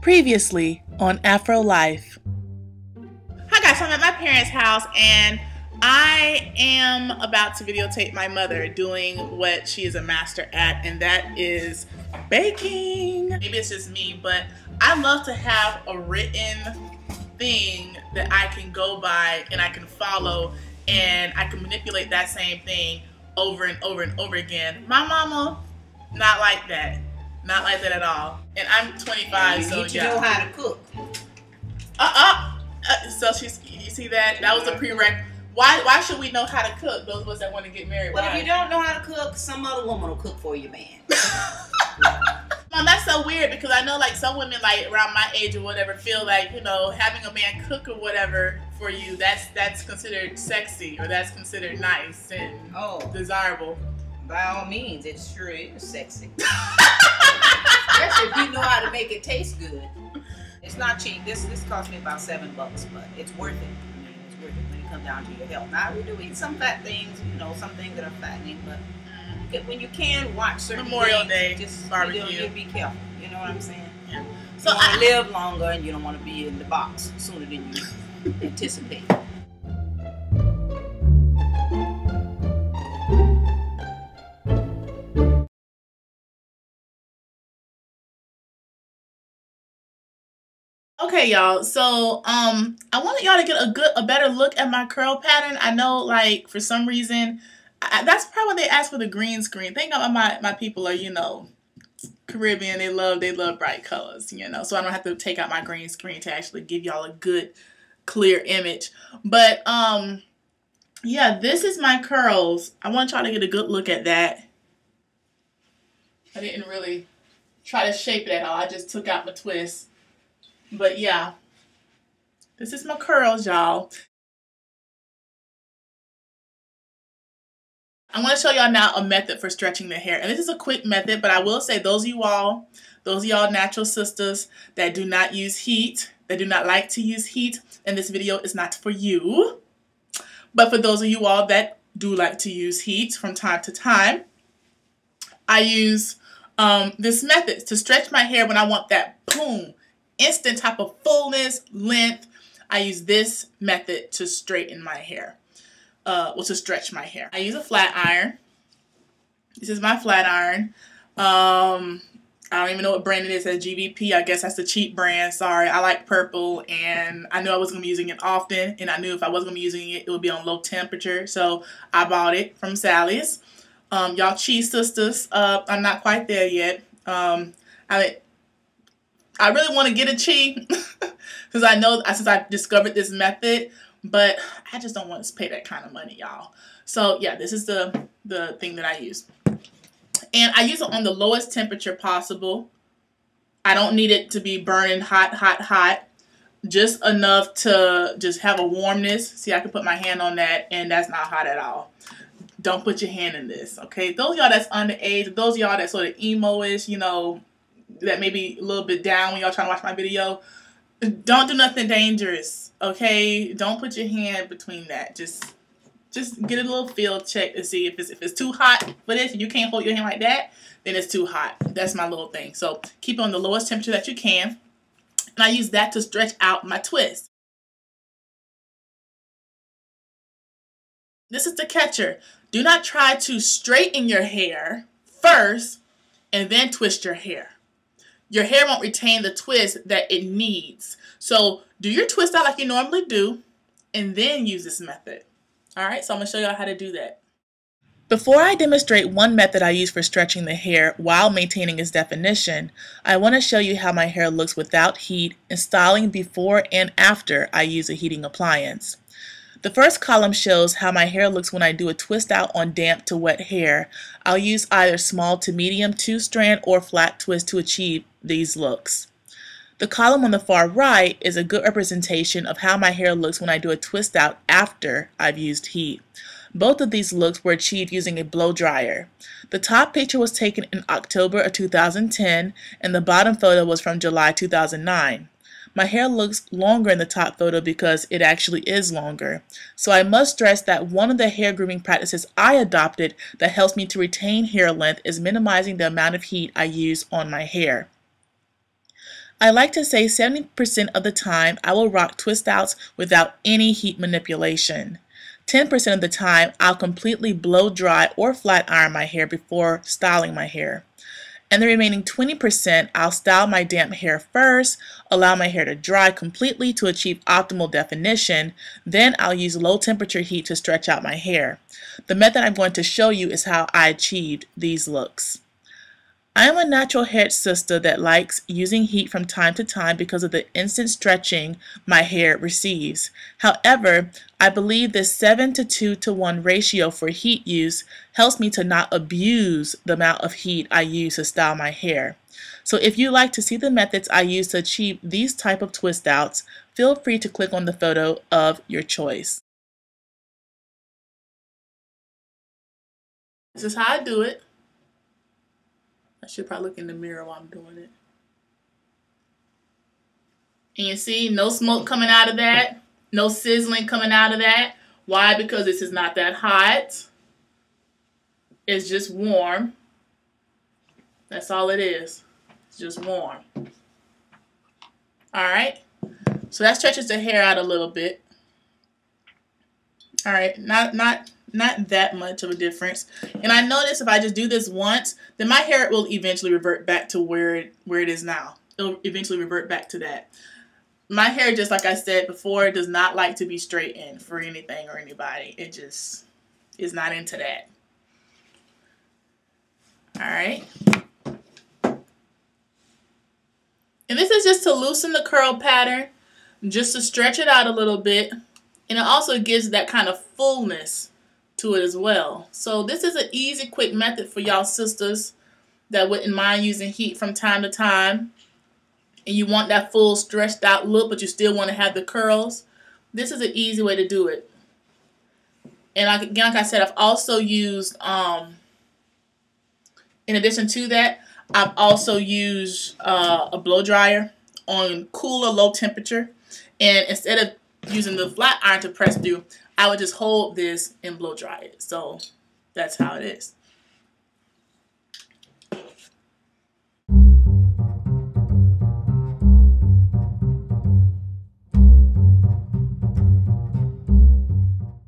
Previously on Afro Life. Hi guys, so I'm at my parents' house and I am about to videotape my mother doing what she is a master at, and that is baking. Maybe it's just me, but I love to have a written thing that I can go by and I can follow, and I can manipulate that same thing over and over and over again. My mama, not like that. Not like that at all. And I'm 25, so you know how to cook. So you see that? That was a prereq. Why should we know how to cook? Those of us that want to get married. Well, if you don't know how to cook, some other woman will cook for you, man. Mom, that's so weird because I know like some women like around my age or whatever feel like, you know, having a man cook or whatever for you, that's considered sexy or that's considered nice and desirable. By all means, it sure is sexy. Especially if you know how to make it taste good. It's not cheap. This cost me about $7, but it's worth it. I mean, it's worth it when it comes down to your health. Now, we do eat some fat things, you know, some things that are fattening, but when you can watch certain Memorial things, Day just barbecue. You be careful. You know what I'm saying? Yeah. So you want to live longer, and you don't want to be in the box sooner than you anticipate. Okay, y'all. So, I wanted y'all to get a better look at my curl pattern. I know, like, for some reason, that's probably when they asked for the green screen. Think about my people are, you know, Caribbean. They love bright colors, you know. So I don't have to take out my green screen to actually give y'all a good, clear image. But, yeah, this is my curls. I want y'all to get a good look at that. I didn't really try to shape it at all. I just took out my twist. But yeah, this is my curls, y'all. I'm going to show y'all now a method for stretching the hair. And this is a quick method, but I will say those of y'all natural sisters that do not use heat, that do not like to use heat, and this video is not for you. But for those of you all that do like to use heat from time to time, I use this method to stretch my hair when I want that boom, instant type of fullness, length. I use this method to straighten my hair, to stretch my hair. I use a flat iron. This is my flat iron. I don't even know what brand it is. At GVP. I guess that's the cheap brand. Sorry, I like purple, and I knew I wasn't going to be using it often, and I knew if I wasn't going to be using it, it would be on low temperature, so I bought it from Sally's. Y'all cheese sisters, I'm not quite there yet. I really want to get a chi because I know since I discovered this method, but I just don't want to pay that kind of money, y'all. So yeah, this is the thing that I use. And I use it on the lowest temperature possible. I don't need it to be burning hot, hot, hot. Just enough to just have a warmness. See, I can put my hand on that and that's not hot at all. Don't put your hand in this, okay? Those of y'all that's underage, those of y'all that sort of emo-ish, you know, that may be a little bit down when y'all trying to watch my video, don't do nothing dangerous, okay? Don't put your hand between that. Just get a little feel check to see if it's too hot for this and you can't hold your hand like that, then it's too hot. That's my little thing. So keep it on the lowest temperature that you can. And I use that to stretch out my twist. This is the catcher. Do not try to straighten your hair first and then twist your hair. Your hair won't retain the twist that it needs. So do your twist out like you normally do and then use this method. All right, so I'm going to show y'all how to do that. Before I demonstrate one method I use for stretching the hair while maintaining its definition, I want to show you how my hair looks without heat and styling before and after I use a heating appliance. The first column shows how my hair looks when I do a twist out on damp to wet hair. I'll use either small to medium 2-strand or flat twist to achieve these looks. The column on the far right is a good representation of how my hair looks when I do a twist out after I've used heat. Both of these looks were achieved using a blow dryer. The top picture was taken in October of 2010 and the bottom photo was from July 2009. My hair looks longer in the top photo because it actually is longer. So I must stress that one of the hair grooming practices I adopted that helps me to retain hair length is minimizing the amount of heat I use on my hair. I like to say 70% of the time I will rock twist outs without any heat manipulation. 10% of the time I'll completely blow dry or flat iron my hair before styling my hair. And the remaining 20% I'll style my damp hair first, allow my hair to dry completely to achieve optimal definition, then I'll use low temperature heat to stretch out my hair. The method I'm going to show you is how I achieved these looks. I am a natural hair sister that likes using heat from time to time because of the instant stretching my hair receives. However, I believe this 7:2:1 ratio for heat use helps me to not abuse the amount of heat I use to style my hair. So if you like to see the methods I use to achieve these type of twist outs, feel free to click on the photo of your choice. This is how I do it. I should probably look in the mirror while I'm doing it. And you see, no smoke coming out of that. No sizzling coming out of that. Why? Because this is not that hot. It's just warm. That's all it is. It's just warm. Alright. So that stretches the hair out a little bit. Alright. Not that much of a difference. And I notice if I just do this once, then my hair will eventually revert back to where it is now. It'll eventually revert back to that. My hair, just like I said before, does not like to be straightened for anything or anybody. It just is not into that. Alright. And this is just to loosen the curl pattern, just to stretch it out a little bit. And it also gives that kind of fullness to it as well. So this is an easy, quick method for y'all sisters that wouldn't mind using heat from time to time. And you want that full stretched out look, but you still want to have the curls. This is an easy way to do it. And again, like I said, I've also used, in addition to that, I've also used a blow dryer on cooler, low temperature. And instead of using the flat iron to press through, I would just hold this and blow dry it. So that's how it is.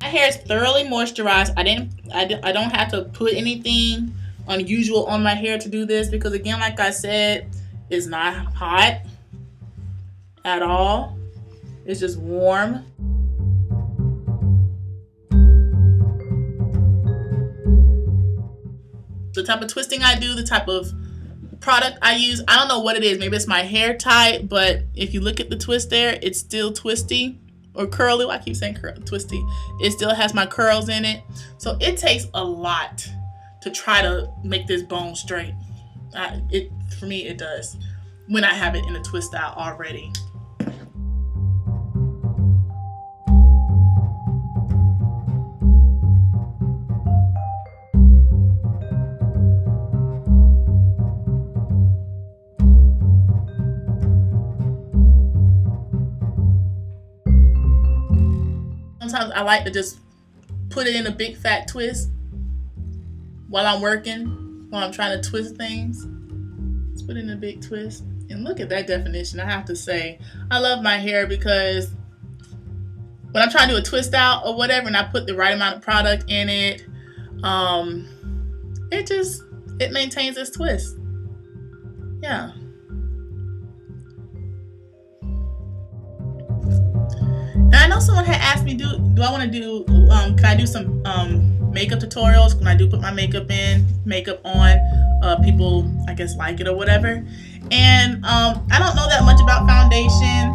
My hair is thoroughly moisturized. I don't have to put anything unusual on my hair to do this because, again, like I said, it's not hot at all. It's just warm. The type of twisting I do, the type of product I use, I don't know what it is. Maybe it's my hair type, but if you look at the twist there, it's still twisty or curly. I keep saying twisty. It still has my curls in it. So it takes a lot to try to make this bone straight. For me, it does when I have it in a twist out already. Sometimes I like to just put it in a big fat twist while I'm working, while I'm trying to twist things. Let's put it in a big twist. And look at that definition. I have to say, I love my hair because when I'm trying to do a twist out or whatever and I put the right amount of product in it, it maintains its twist. Yeah. And I know someone had asked me, do I want to do, can I do some makeup tutorials? When I do put my makeup on, people, I guess, like it or whatever. And I don't know that much about foundation.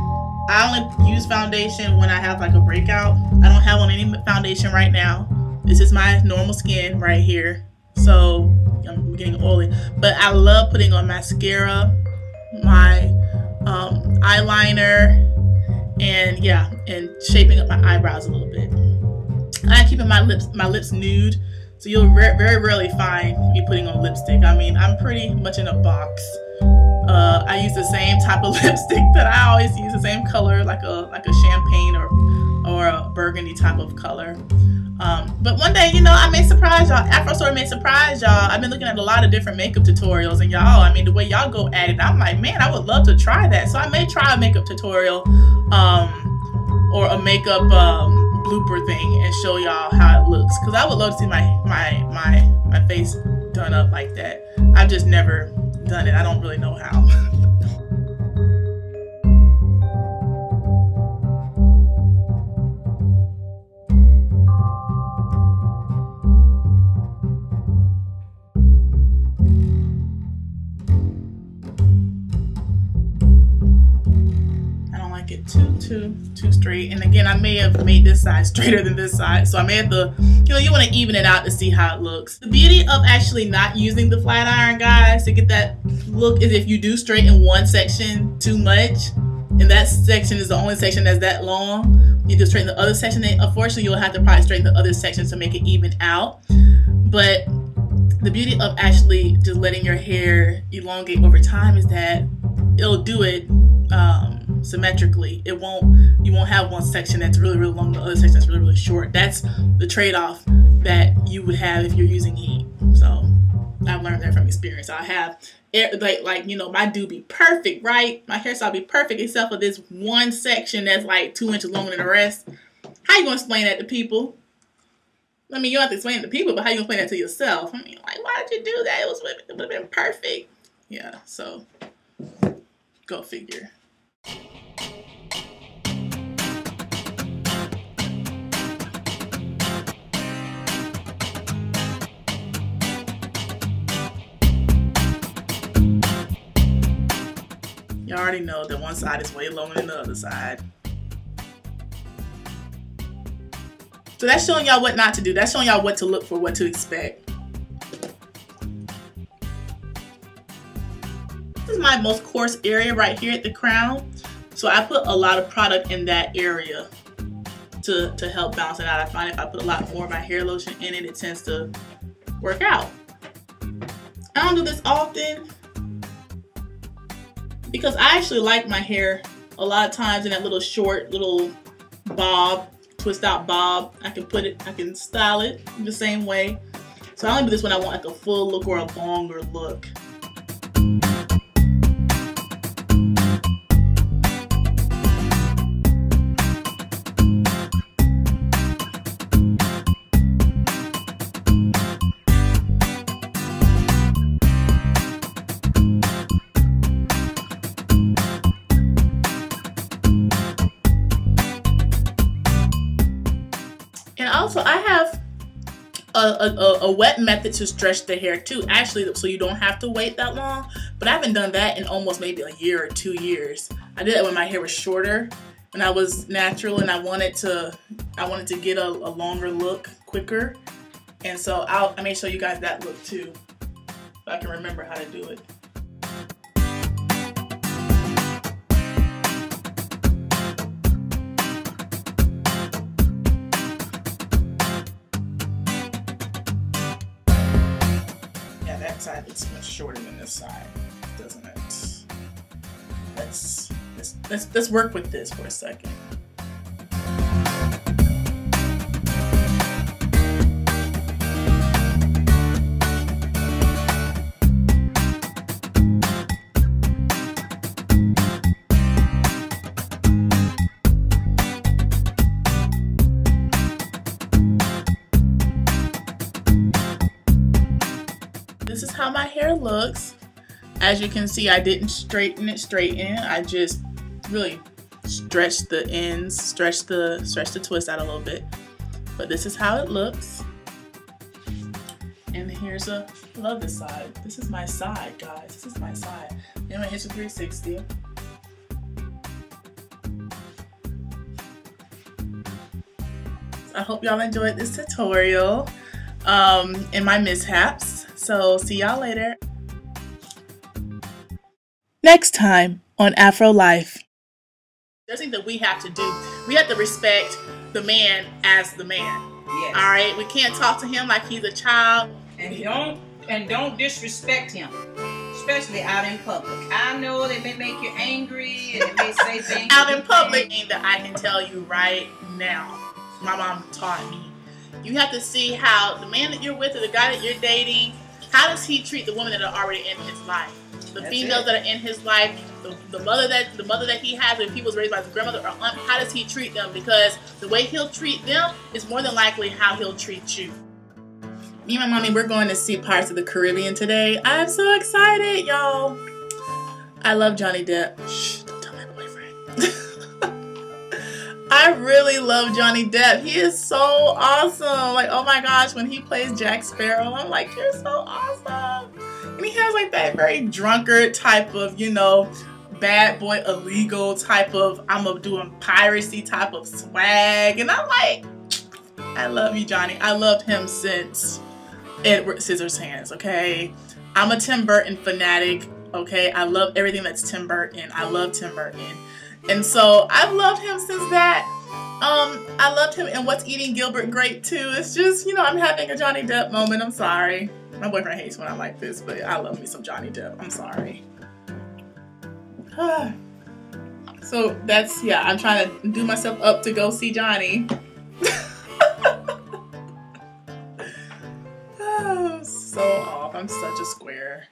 I only use foundation when I have like a breakout. I don't have on any foundation right now. This is my normal skin right here. So I'm getting oily. But I love putting on mascara, my eyeliner, and yeah, and shaping up my eyebrows a little bit. I'm keeping my lips nude, so you'll very rarely find me putting on lipstick. I mean, I'm pretty much in a box. I use the same type of lipstick that I always use, the same color, like a champagne or a burgundy type of color. But one day, you know, I may surprise y'all. Afro Story may surprise y'all. I've been looking at a lot of different makeup tutorials, and y'all, I mean, the way y'all go at it, I'm like, man, I would love to try that. So I may try a makeup tutorial, or a makeup blooper thing, and show y'all how it looks. Cause I would love to see my face done up like that. I've just never done it. I don't really know how. Too straight. And again, I may have made this side straighter than this side, so I may have to, you know, you want to even it out to see how it looks. The beauty of actually not using the flat iron, guys, to get that look is if you do straighten one section too much, and that section is the only section that's that long, you just straighten the other section, and unfortunately you'll have to probably straighten the other section to make it even out. But the beauty of actually just letting your hair elongate over time is that it'll do it symmetrically. You won't have one section that's really long, the other section that's really short. That's the trade-off that you would have if you're using heat. So I've learned that from experience. I have like you know, my do be perfect, right? My hairstyle be perfect except for this one section that's like 2 inches longer than the rest. How you gonna explain that to people? I mean, you don't have to explain it to people, but how you gonna explain that to yourself? I mean, like, why did you do that? It would have been perfect. Yeah, so go figure. You already know that one side is way longer than the other side. So that's showing y'all what not to do. That's showing y'all what to look for, what to expect. This is my most coarse area right here at the crown. So I put a lot of product in that area to help balance it out. I find if I put a lot more of my hair lotion in it, it tends to work out. I don't do this often, because I actually like my hair a lot of times in that little short little bob, twist out bob. I can style it the same way. So I only do this when I want like a full look or a longer look. And also I have a wet method to stretch the hair too, actually, so you don't have to wait that long. But I haven't done that in almost maybe a year or 2 years. I did it when my hair was shorter and I was natural, and I wanted to get a longer look quicker. And so I may show you guys that look too, so I can remember how to do it. Side looks much shorter than this side, doesn't it? Let's work with this for a second. This is how my hair looks. As you can see, I didn't straighten it. I just really stretched the ends, stretched the twist out a little bit. But this is how it looks. And here's I love this side. This is my side, guys. This is my side. Then my hips are 360. I hope y'all enjoyed this tutorial and my mishaps. So see y'all later. Next time on Afro Life. There's things that we have to do. We have to respect the man as the man. Yes. All right. We can't talk to him like he's a child. And don't disrespect him, especially out in public. I know they may make you angry and they may say things out in public. That I can tell you right now, my mom taught me. You have to see how the man that you're with or the guy that you're dating, how does he treat the women that are already in his life? The females that are in his life, the mother that he has, if he was raised by his grandmother or aunt, how does he treat them? Because the way he'll treat them is more than likely how he'll treat you. Me and my mommy, we're going to see Pirates of the Caribbean today. I'm so excited, y'all. I love Johnny Depp. Shh, don't tell my boyfriend. I really love Johnny Depp. He is so awesome. Like, oh my gosh, when he plays Jack Sparrow, I'm like, you're so awesome. And he has like that very drunkard type of, you know, bad boy illegal type of, I'm doing piracy type of swag. And I'm like, I love you, Johnny. I loved him since Edward Scissorhands, okay? I'm a Tim Burton fanatic, okay? I love everything that's Tim Burton. I love Tim Burton. And so I've loved him since that. I loved him in What's Eating Gilbert Grape too. It's just, you know, I'm having a Johnny Depp moment. I'm sorry. My boyfriend hates when I'm like this, but I love me some Johnny Depp. I'm sorry. So that's, yeah, I'm trying to do myself up to go see Johnny. Oh, so off. I'm such a square.